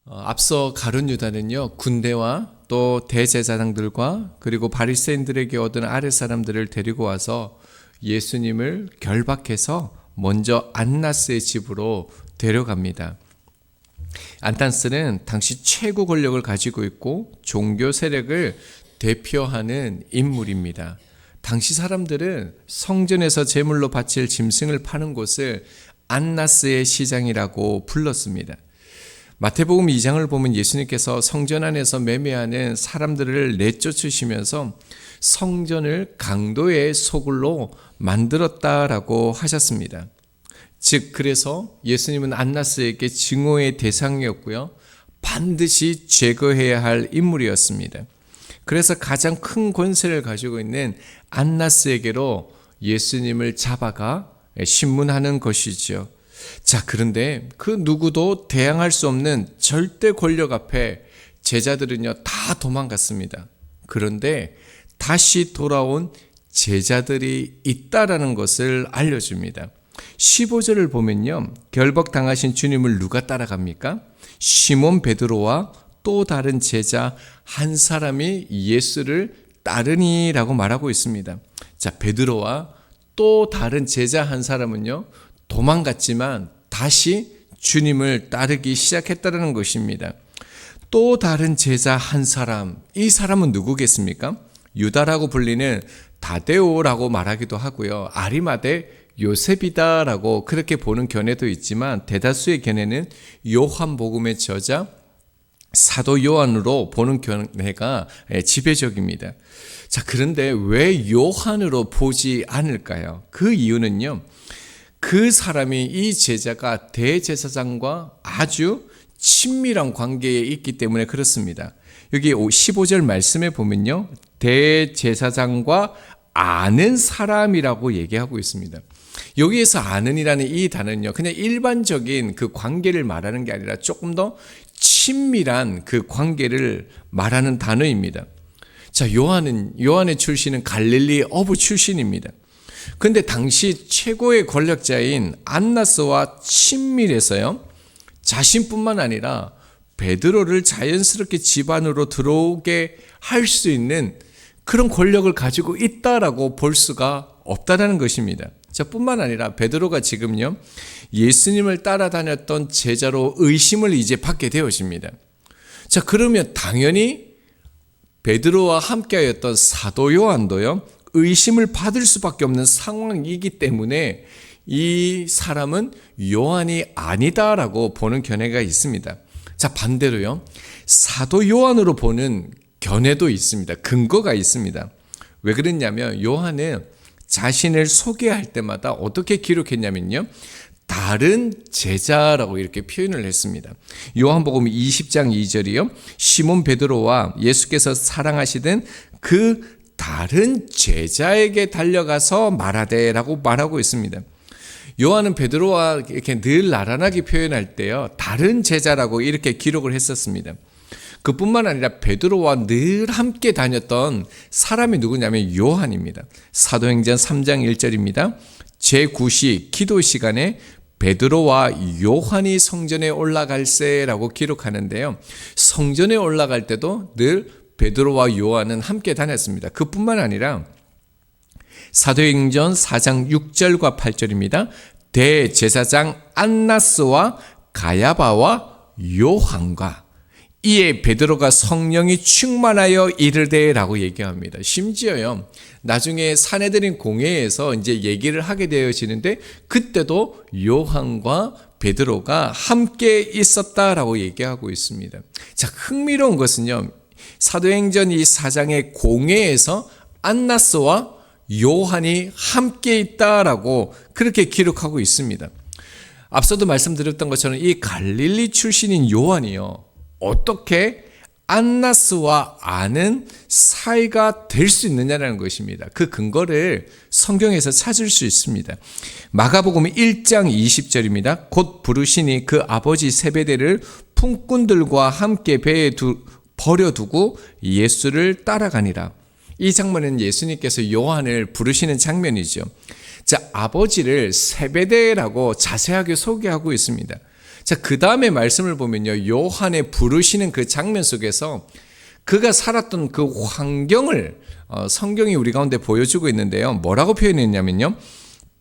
앞서 가룟 유다는요, 군대와 또 대제사장들과 그리고 바리새인들에게 얻은 아랫 사람들을 데리고 와서 예수님을 결박해서 먼저 안나스의 집으로 데려갑니다. 안나스는 당시 최고 권력을 가지고 있고 종교 세력을 대표하는 인물입니다. 당시 사람들은 성전에서 제물로 바칠 짐승을 파는 곳을 안나스의 시장이라고 불렀습니다. 마태복음 2장을 보면 예수님께서 성전 안에서 매매하는 사람들을 내쫓으시면서 성전을 강도의 소굴로 만들었다라고 하셨습니다. 즉 그래서 예수님은 안나스에게 증오의 대상이었고요, 반드시 제거해야 할 인물이었습니다. 그래서 가장 큰 권세를 가지고 있는 안나스에게로 예수님을 잡아가 신문하는 것이죠. 자, 그런데 그 누구도 대항할 수 없는 절대 권력 앞에 제자들은요 다 도망갔습니다. 그런데 다시 돌아온 제자들이 있다라는 것을 알려줍니다. 15절을 보면요, 결박당하신 주님을 누가 따라갑니까? 시몬 베드로와 또 다른 제자 한 사람이 예수를 따르니라고 말하고 있습니다. 자, 베드로와 또 다른 제자 한 사람은요 도망갔지만 다시 주님을 따르기 시작했다는 것입니다. 또 다른 제자 한 사람, 이 사람은 누구겠습니까? 유다라고 불리는 다데오라고 말하기도 하고요, 아리마대 요셉이다라고 그렇게 보는 견해도 있지만 대다수의 견해는 요한복음의 저자 사도 요한으로 보는 견해가 지배적입니다. 자, 그런데 왜 요한으로 보지 않을까요? 그 이유는요, 그 사람이, 이 제자가 대제사장과 아주 친밀한 관계에 있기 때문에 그렇습니다. 여기 15절 말씀에 보면요, 대제사장과 아는 사람이라고 얘기하고 있습니다. 여기에서 아는이라는 이 단어는요, 그냥 일반적인 그 관계를 말하는 게 아니라 조금 더 친밀한 그 관계를 말하는 단어입니다. 자, 요한의 출신은 갈릴리 어부 출신입니다. 근데 당시 최고의 권력자인 안나스와 친밀해서요, 자신뿐만 아니라 베드로를 자연스럽게 집안으로 들어오게 할 수 있는 그런 권력을 가지고 있다라고 볼 수가 없다는 것입니다. 자, 뿐만 아니라 베드로가 지금요 예수님을 따라다녔던 제자로 의심을 이제 받게 되어집니다. 자, 그러면 당연히 베드로와 함께하였던 사도 요한도요 의심을 받을 수밖에 없는 상황이기 때문에 이 사람은 요한이 아니다라고 보는 견해가 있습니다. 자, 반대로요, 사도 요한으로 보는 견해도 있습니다. 근거가 있습니다. 왜 그랬냐면 요한은 자신을 소개할 때마다 어떻게 기록했냐면요, 다른 제자라고 이렇게 표현을 했습니다. 요한복음 20장 2절이요, 시몬 베드로와 예수께서 사랑하시던 그 다른 제자에게 달려가서 말하되라고 말하고 있습니다. 요한은 베드로와 이렇게 늘 나란하게 표현할 때요, 다른 제자라고 이렇게 기록을 했었습니다. 그뿐만 아니라 베드로와 늘 함께 다녔던 사람이 누구냐면 요한입니다. 사도행전 3장 1절입니다. 제9시 기도 시간에 베드로와 요한이 성전에 올라갈세라고 기록하는데요, 성전에 올라갈 때도 늘 베드로와 요한은 함께 다녔습니다. 그뿐만 아니라 사도행전 4장 6절과 8절입니다. 대제사장 안나스와 가야바와 요한과 이에 베드로가 성령이 충만하여 이르되라고 얘기합니다. 심지어요, 나중에 사내들인 공회에서 이제 얘기를 하게 되어지는데 그때도 요한과 베드로가 함께 있었다라고 얘기하고 있습니다. 자, 흥미로운 것은요, 사도행전 이 4장의 공회에서 안나스와 요한이 함께 있다라고 그렇게 기록하고 있습니다. 앞서도 말씀드렸던 것처럼 이 갈릴리 출신인 요한이요, 어떻게 안나스와 아는 사이가 될 수 있느냐는 것입니다. 그 근거를 성경에서 찾을 수 있습니다. 마가복음 1장 20절입니다. 곧 부르시니 그 아버지 세베대를 품꾼들과 함께 배에 버려두고 예수를 따라가니라. 이 장면은 예수님께서 요한을 부르시는 장면이죠. 자, 아버지를 세베대라고 자세하게 소개하고 있습니다. 자, 그 다음에 말씀을 보면요, 요한의 부르시는 그 장면 속에서 그가 살았던 그 환경을 성경이 우리 가운데 보여주고 있는데요. 뭐라고 표현했냐면요,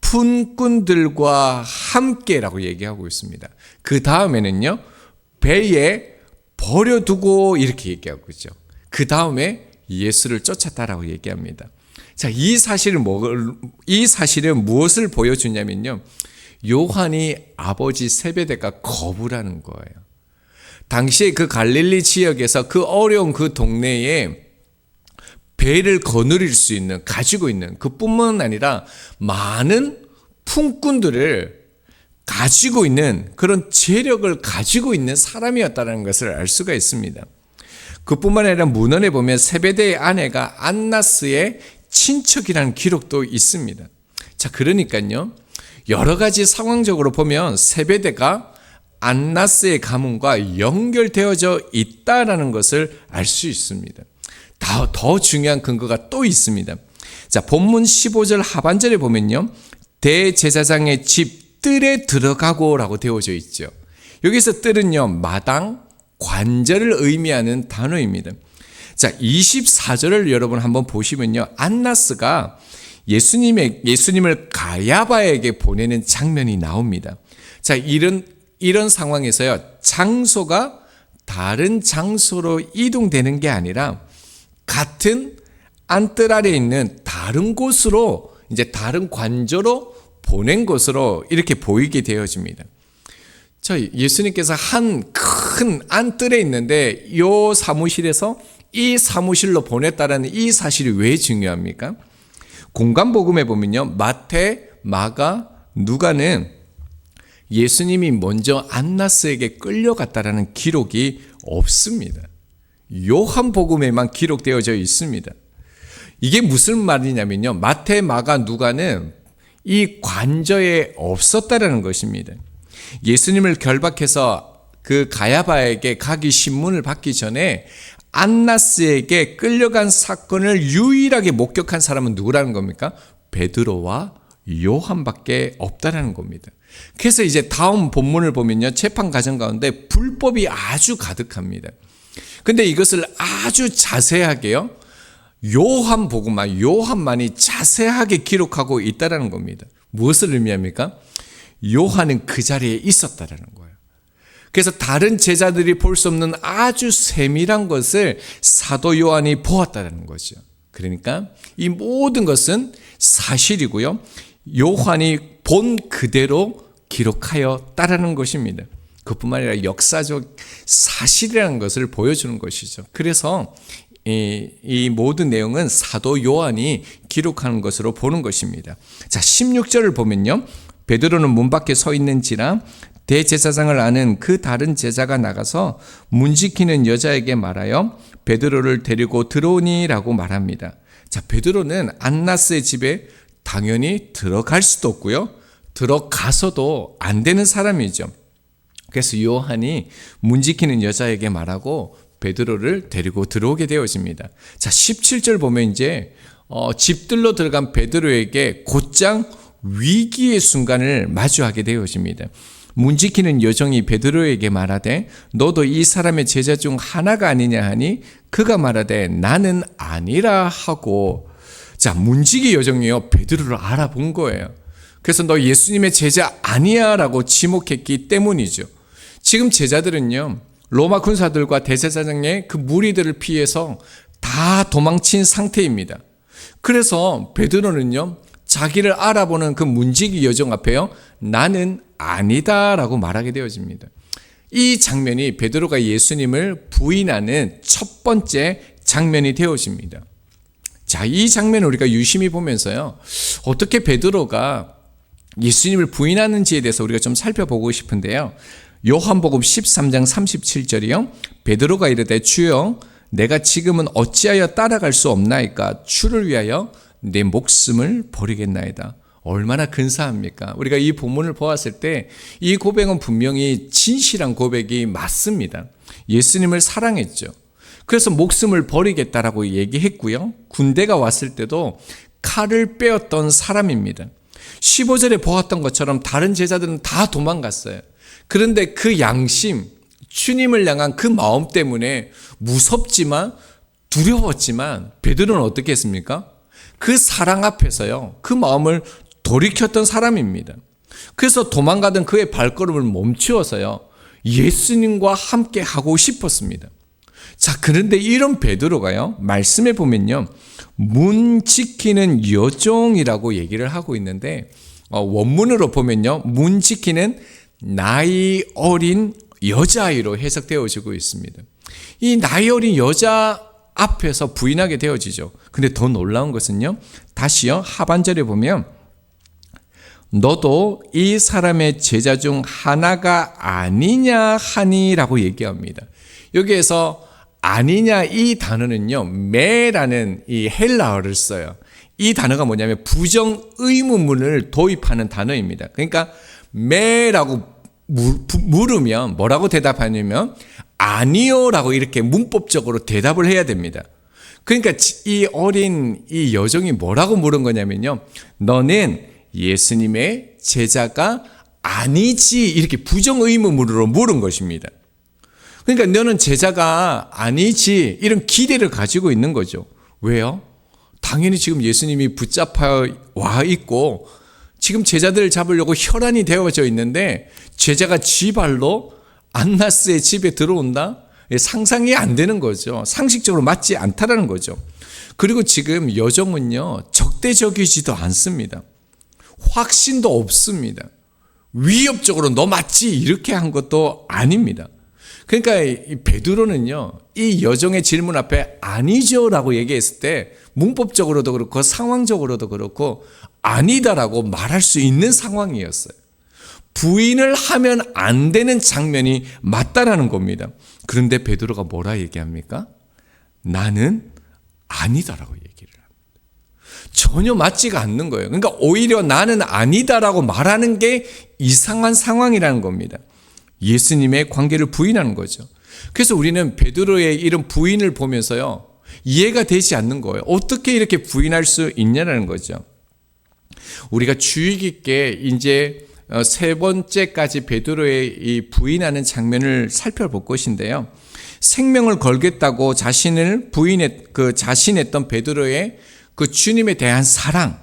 품꾼들과 함께라고 얘기하고 있습니다. 그 다음에는요, 배에 버려두고 이렇게 얘기하고 있죠. 그 다음에 예수를 쫓았다라고 얘기합니다. 자, 이 사실은 무엇을 보여주냐면요, 요한이 아버지 세베대가 거부라는 거예요. 당시에 그 갈릴리 지역에서 그 어려운 그 동네에 배를 거느릴 수 있는, 가지고 있는, 그뿐만 아니라 많은 품꾼들을 가지고 있는 그런 재력을 가지고 있는 사람이었다는 것을 알 수가 있습니다. 그뿐만 아니라 문헌에 보면 세베대의 아내가 안나스의 친척이라는 기록도 있습니다. 자, 그러니까요, 여러 가지 상황적으로 보면 세베대가 안나스의 가문과 연결되어져 있다라는 것을 알 수 있습니다. 더 중요한 근거가 또 있습니다. 자, 본문 15절 하반절에 보면요, 대제사장의 집 뜰에 들어가고라고 되어져 있죠. 여기서 뜰은요, 마당, 관절을 의미하는 단어입니다. 자, 24절을 여러분 한번 보시면요, 안나스가 예수님을 가야바에게 보내는 장면이 나옵니다. 자, 이런 상황에서요, 장소가 다른 장소로 이동되는 게 아니라 같은 안뜰 아래에 있는 다른 곳으로, 이제 다른 관저로 보낸 것으로 이렇게 보이게 되어집니다. 자, 예수님께서 한 큰 안뜰에 있는데 이 사무실에서 이 사무실로 보냈다라는 이 사실이 왜 중요합니까? 공간복음에 보면요, 마태, 마가, 누가는 예수님이 먼저 안나스에게 끌려갔다라는 기록이 없습니다. 요한복음에만 기록되어져 있습니다. 이게 무슨 말이냐면요, 마태, 마가, 누가는 이 관저에 없었다라는 것입니다. 예수님을 결박해서 그 가야바에게 가기 신문을 받기 전에 안나스에게 끌려간 사건을 유일하게 목격한 사람은 누구라는 겁니까? 베드로와 요한밖에 없다라는 겁니다. 그래서 이제 다음 본문을 보면요, 재판 과정 가운데 불법이 아주 가득합니다. 근데 이것을 아주 자세하게요, 요한만이 자세하게 기록하고 있다라는 겁니다. 무엇을 의미합니까? 요한은 그 자리에 있었다라는 거예요. 그래서 다른 제자들이 볼 수 없는 아주 세밀한 것을 사도 요한이 보았다는 거죠. 그러니까 이 모든 것은 사실이고요, 요한이 본 그대로 기록하였다라는 것입니다. 그뿐만 아니라 역사적 사실이라는 것을 보여주는 것이죠. 그래서 이 모든 내용은 사도 요한이 기록하는 것으로 보는 것입니다. 자, 16절을 보면요, 베드로는 문 밖에 서 있는지라 대제사장을 아는 그 다른 제자가 나가서 문 지키는 여자에게 말하여 베드로를 데리고 들어오니라고 말합니다. 자, 베드로는 안나스의 집에 당연히 들어갈 수도 없고요, 들어가서도 안 되는 사람이죠. 그래서 요한이 문 지키는 여자에게 말하고 베드로를 데리고 들어오게 되어집니다. 자, 17절 보면 이제 집들로 들어간 베드로에게 곧장 위기의 순간을 마주하게 되어집니다. 문 지키는 여종이 베드로에게 말하되 너도 이 사람의 제자 중 하나가 아니냐 하니 그가 말하되 나는 아니라 하고, 자, 문지기 여종이요, 베드로를 알아본 거예요. 그래서 너 예수님의 제자 아니야 라고 지목했기 때문이죠. 지금 제자들은요, 로마 군사들과 대제사장의 그 무리들을 피해서 다 도망친 상태입니다. 그래서 베드로는요, 자기를 알아보는 그 문지기 여종 앞에요, 나는 아니다 라고 말하게 되어집니다. 이 장면이 베드로가 예수님을 부인하는 첫 번째 장면이 되어집니다. 자, 이 장면을 우리가 유심히 보면서요, 어떻게 베드로가 예수님을 부인하는지에 대해서 우리가 좀 살펴보고 싶은데요, 요한복음 13장 37절이요, 베드로가 이르되 주여 내가 지금은 어찌하여 따라갈 수 없나이까? 주를 위하여 내 목숨을 버리겠나이다. 얼마나 근사합니까? 우리가 이 본문을 보았을 때 이 고백은 분명히 진실한 고백이 맞습니다. 예수님을 사랑했죠. 그래서 목숨을 버리겠다라고 얘기했고요, 군대가 왔을 때도 칼을 빼었던 사람입니다. 15절에 보았던 것처럼 다른 제자들은 다 도망갔어요. 그런데 그 양심, 주님을 향한 그 마음 때문에 무섭지만 두려웠지만 베드로는 어떻게 했습니까? 그 사랑 앞에서요, 그 마음을 돌이켰던 사람입니다. 그래서 도망가던 그의 발걸음을 멈추어서요, 예수님과 함께 하고 싶었습니다. 자, 그런데 이런 베드로가요, 말씀에 보면요, 문 지키는 여종이라고 얘기를 하고 있는데, 원문으로 보면요, 문 지키는 나이 어린 여자아이로 해석되어지고 있습니다. 이 나이 어린 여자 앞에서 부인하게 되어지죠. 근데 더 놀라운 것은요, 다시요, 하반절에 보면 너도 이 사람의 제자 중 하나가 아니냐 하니라고 얘기합니다. 여기에서 아니냐 이 단어는요, 매라는 이 헬라어를 써요. 이 단어가 뭐냐면 부정 의문문을 도입하는 단어입니다. 그러니까 매라고 물으면 뭐라고 대답하냐면 아니요라고 이렇게 문법적으로 대답을 해야 됩니다. 그러니까 이 어린 이 여종이 뭐라고 물은 거냐면요, 너는 예수님의 제자가 아니지, 이렇게 부정 의문문으로 물은 것입니다. 그러니까 너는 제자가 아니지, 이런 기대를 가지고 있는 거죠. 왜요? 당연히 지금 예수님이 붙잡혀 와 있고 지금 제자들을 잡으려고 혈안이 되어져 있는데 제자가 지 발로 안나스의 집에 들어온다? 상상이 안 되는 거죠. 상식적으로 맞지 않다라는 거죠. 그리고 지금 여종은요, 적대적이지도 않습니다. 확신도 없습니다. 위협적으로 너 맞지? 이렇게 한 것도 아닙니다. 그러니까 이 베드로는요, 이 여종의 질문 앞에 아니죠 라고 얘기했을 때 문법적으로도 그렇고 상황적으로도 그렇고 아니다라고 말할 수 있는 상황이었어요. 부인을 하면 안 되는 장면이 맞다라는 겁니다. 그런데 베드로가 뭐라 얘기합니까? 나는 아니다라고 얘기를 합니다. 전혀 맞지가 않는 거예요. 그러니까 오히려 나는 아니다라고 말하는 게 이상한 상황이라는 겁니다. 예수님의 관계를 부인하는 거죠. 그래서 우리는 베드로의 이런 부인을 보면서요, 이해가 되지 않는 거예요. 어떻게 이렇게 부인할 수 있냐라는 거죠. 우리가 주의 깊게 이제 세 번째까지 베드로의 이 부인하는 장면을 살펴볼 것인데요. 생명을 걸겠다고 자신했던 베드로의 그 주님에 대한 사랑,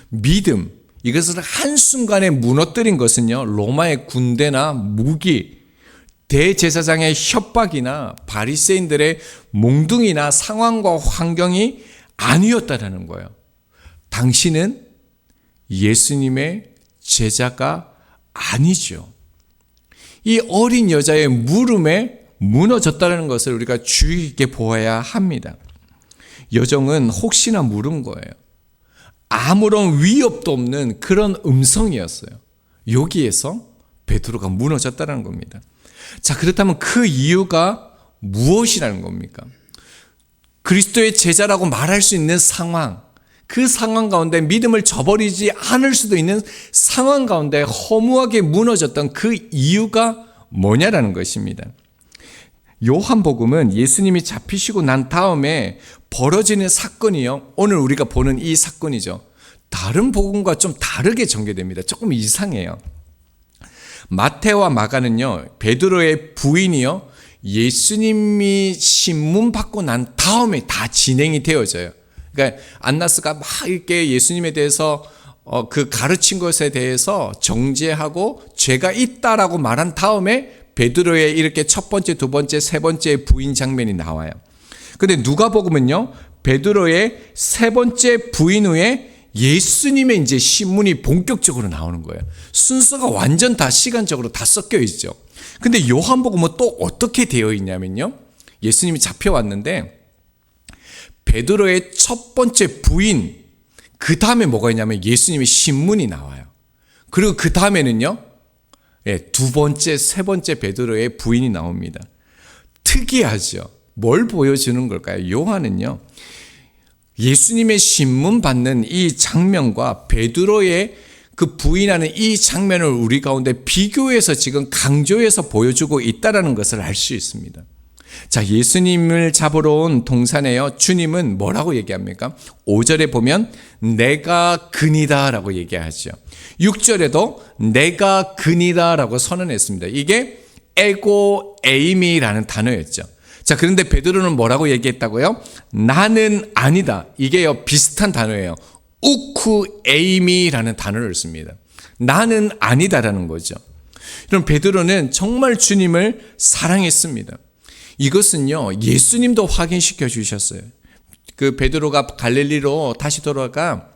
믿음, 이것을 한순간에 무너뜨린 것은요, 로마의 군대나 무기, 대제사장의 협박이나 바리새인들의 몽둥이나 상황과 환경이 아니었다라는 거예요. 당신은 예수님의 제자가 아니죠. 이 어린 여자의 물음에 무너졌다는 것을 우리가 주의 깊게 보아야 합니다. 여종은 혹시나 물은 거예요. 아무런 위협도 없는 그런 음성이었어요. 여기에서 베드로가 무너졌다는 겁니다. 자, 그렇다면 그 이유가 무엇이라는 겁니까? 그리스도의 제자라고 말할 수 있는 상황, 그 상황 가운데 믿음을 저버리지 않을 수도 있는 상황 가운데 허무하게 무너졌던 그 이유가 뭐냐라는 것입니다. 요한복음은 예수님이 잡히시고 난 다음에 벌어지는 사건이요, 오늘 우리가 보는 이 사건이죠. 다른 복음과 좀 다르게 전개됩니다. 조금 이상해요. 마태와 마가는요, 베드로의 부인이요, 예수님이 신문 받고 난 다음에 다 진행이 되어져요. 그러니까 안나스가 막 이렇게 예수님에 대해서 그 가르친 것에 대해서 정죄하고 죄가 있다라고 말한 다음에 베드로의 이렇게 첫 번째, 두 번째, 세 번째 부인 장면이 나와요. 근데 누가복음은요, 베드로의 세 번째 부인 후에 예수님의 이제 신문이 본격적으로 나오는 거예요. 순서가 완전 다 시간적으로 다 섞여 있죠. 근데 요한복음은 또 어떻게 되어 있냐면요, 예수님이 잡혀왔는데 베드로의 첫 번째 부인, 그 다음에 뭐가 있냐면 예수님의 신문이 나와요. 그리고 그 다음에는요, 두 번째, 세 번째 베드로의 부인이 나옵니다. 특이하죠. 뭘 보여주는 걸까요? 요한은요, 예수님의 신문 받는 이 장면과 베드로의 그 부인하는 이 장면을 우리 가운데 비교해서 지금 강조해서 보여주고 있다는 것을 알 수 있습니다. 자, 예수님을 잡으러 온 동산에요. 주님은 뭐라고 얘기합니까? 5절에 보면 내가 그니다 라고 얘기하죠. 6절에도 내가 그니다 라고 선언했습니다. 이게 에고 에이미라는 단어였죠. 자, 그런데 베드로는 뭐라고 얘기했다고요? 나는 아니다. 이게요, 비슷한 단어예요. 우쿠 에이미라는 단어를 씁니다. 나는 아니다라는 거죠. 그럼 베드로는 정말 주님을 사랑했습니다. 이것은요, 예수님도 확인시켜 주셨어요. 그 베드로가 갈릴리로 다시 돌아가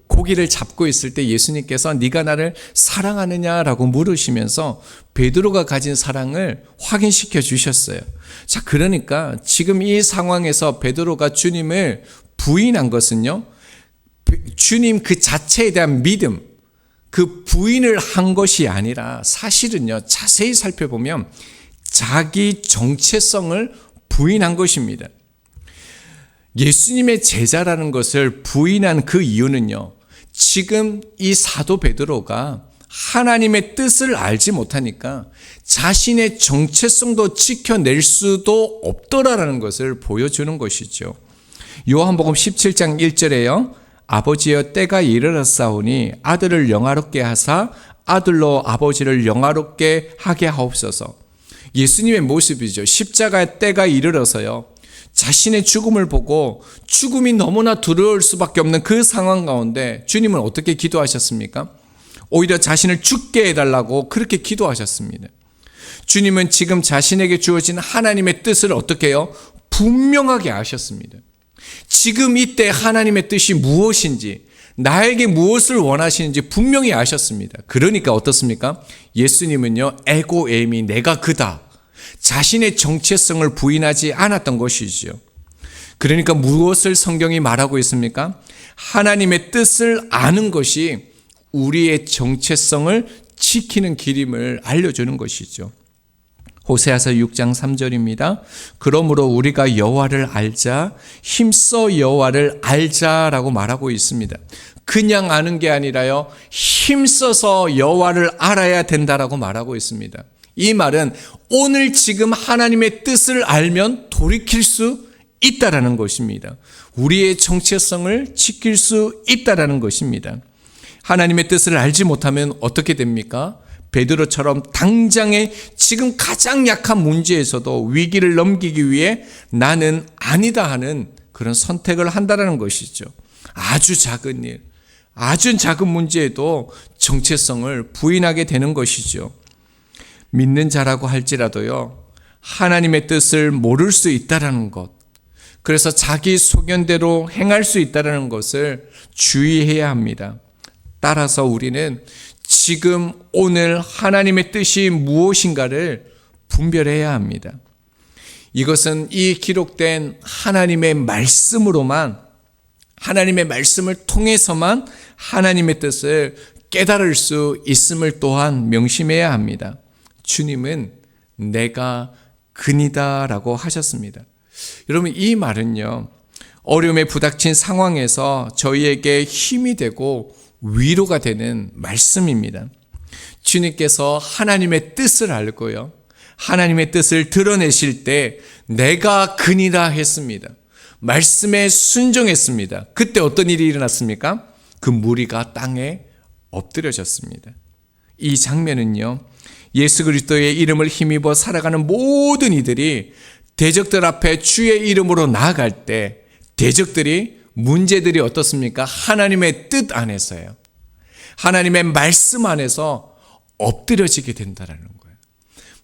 고기를 잡고 있을 때 예수님께서 네가 나를 사랑하느냐라고 물으시면서 베드로가 가진 사랑을 확인시켜 주셨어요. 자, 그러니까 지금 이 상황에서 베드로가 주님을 부인한 것은요, 주님 그 자체에 대한 믿음, 그 부인을 한 것이 아니라 사실은요, 자세히 살펴보면 자기 정체성을 부인한 것입니다. 예수님의 제자라는 것을 부인한 그 이유는요, 지금 이 사도 베드로가 하나님의 뜻을 알지 못하니까 자신의 정체성도 지켜낼 수도 없더라라는 것을 보여주는 것이죠. 요한복음 17장 1절에요. 아버지여 때가 이르렀사오니 아들을 영화롭게 하사 아들로 아버지를 영화롭게 하게 하옵소서. 예수님의 모습이죠. 십자가의 때가 이르러서요, 자신의 죽음을 보고 죽음이 너무나 두려울 수밖에 없는 그 상황 가운데 주님은 어떻게 기도하셨습니까? 오히려 자신을 죽게 해달라고 그렇게 기도하셨습니다. 주님은 지금 자신에게 주어진 하나님의 뜻을 어떻게 해요? 분명하게 아셨습니다. 지금 이때 하나님의 뜻이 무엇인지, 나에게 무엇을 원하시는지 분명히 아셨습니다. 그러니까 어떻습니까? 예수님은요, 에고 에이미, 내가 그다, 자신의 정체성을 부인하지 않았던 것이죠. 그러니까 무엇을 성경이 말하고 있습니까? 하나님의 뜻을 아는 것이 우리의 정체성을 지키는 길임을 알려주는 것이죠. 호세아서 6장 3절입니다. 그러므로 우리가 여호와를 알자, 힘써 여호와를 알자라고 말하고 있습니다. 그냥 아는 게 아니라요, 힘써서 여호와를 알아야 된다라고 말하고 있습니다. 이 말은 오늘 지금 하나님의 뜻을 알면 돌이킬 수 있다라는 것입니다. 우리의 정체성을 지킬 수 있다라는 것입니다. 하나님의 뜻을 알지 못하면 어떻게 됩니까? 베드로처럼 당장의 지금 가장 약한 문제에서도 위기를 넘기기 위해 나는 아니다 하는 그런 선택을 한다는 것이죠. 아주 작은 일, 아주 작은 문제에도 정체성을 부인하게 되는 것이죠. 믿는 자라고 할지라도요, 하나님의 뜻을 모를 수 있다는 것, 그래서 자기 소견대로 행할 수 있다는 것을 주의해야 합니다. 따라서 우리는 지금 오늘 하나님의 뜻이 무엇인가를 분별해야 합니다. 이것은 이 기록된 하나님의 말씀으로만, 하나님의 말씀을 통해서만 하나님의 뜻을 깨달을 수 있음을 또한 명심해야 합니다. 주님은 내가 그니다라고 하셨습니다. 여러분, 이 말은요, 어려움에 부닥친 상황에서 저희에게 힘이 되고 위로가 되는 말씀입니다. 주님께서 하나님의 뜻을 알고요, 하나님의 뜻을 드러내실 때 내가 그니다 했습니다. 말씀에 순종했습니다. 그때 어떤 일이 일어났습니까? 그 무리가 땅에 엎드려졌습니다. 이 장면은요, 예수 그리스도의 이름을 힘입어 살아가는 모든 이들이 대적들 앞에 주의 이름으로 나아갈 때 대적들이, 문제들이 어떻습니까? 하나님의 뜻 안에서요, 하나님의 말씀 안에서 엎드려지게 된다는 거예요.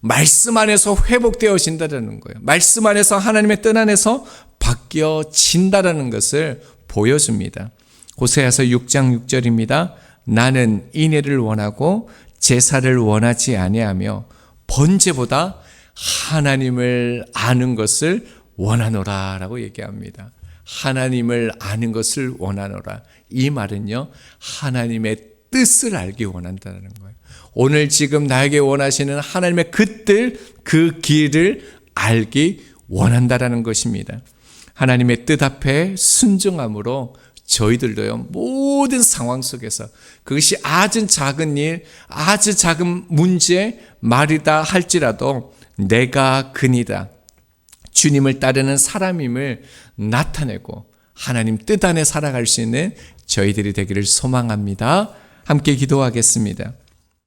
말씀 안에서 회복되어진다는 거예요. 말씀 안에서 하나님의 뜻 안에서 바뀌어진다는 것을 보여줍니다. 호세아서 6장 6절입니다. 나는 인애를 원하고 제사를 원하지 아니하며 번제보다 하나님을 아는 것을 원하노라 라고 얘기합니다. 하나님을 아는 것을 원하노라. 이 말은요, 하나님의 뜻을 알기 원한다는 거예요. 오늘 지금 나에게 원하시는 하나님의 그 뜻, 그 길을 알기 원한다는 것입니다. 하나님의 뜻 앞에 순종함으로 저희들도요, 모든 상황 속에서 그것이 아주 작은 일, 아주 작은 문제 말이다 할지라도 내가 그니다, 주님을 따르는 사람임을 나타내고 하나님 뜻 안에 살아갈 수 있는 저희들이 되기를 소망합니다. 함께 기도하겠습니다.